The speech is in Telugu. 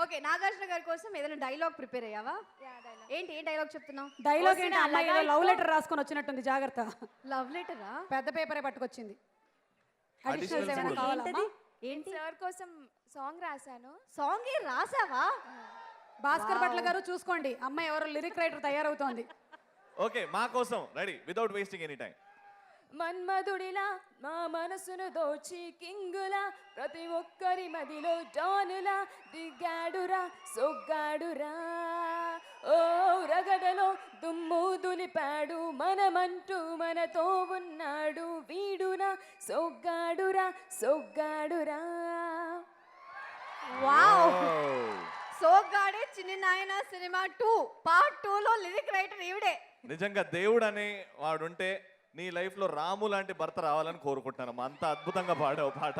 ఓకే, నాగార్జున గారి కోసం ఏదైనా డైలాగ్ ప్రిపేర్ అయ్యావా? ఏంటి ఏం డైలాగ్ చెప్తున్నావు? డైలాగ్ ఏంటి? అమ్మాయి ఏదో లవ్ లెటర్ రాసుకొని వచ్చినట్టుంది, జాగ్రత్త. లవ్ లెటరా? పెద్ద పేపరే పట్టుకొచ్చింది. Additionals ఏమైనా కూడా. కావాలమ్మా? ఏంటి సార్ కోసం సాంగ్ రాశాను. సాంగ్ ఏం రాసావా? భాస్కర్ భట్ల గారు చూసుకోండి, అమ్మాయి ఎవరో లిరిక్ రైటర్ తయారవుతోంది. ఓకే, మా కోసం ready without wasting any time. మన్మధుడిలా మా మనసును దోచి కింగులా ప్రతి ఒక్కరి మదిలో డానులా దిగాడురా సొగ్గాడురా. ఓ రగడలో దుమ్ము దులిపాడు, మనమంటూ మనతో ఉన్నాడు, వీడురా సొగ్గాడురా సొగ్గాడురా. వావ్, సోగ్గాడే చిన్ని నాయన సినిమా 2 పార్ట్ 2 లో లిరిక్ రైటర్ ఈవిడే. నిజంగా దేవుడు అనే వాడుంటే నీ లైఫ్ లో రాము లాంటి భర్త రావాలని కోరుకుంటున్నాను. అంత అద్భుతంగా పాడావు పాట.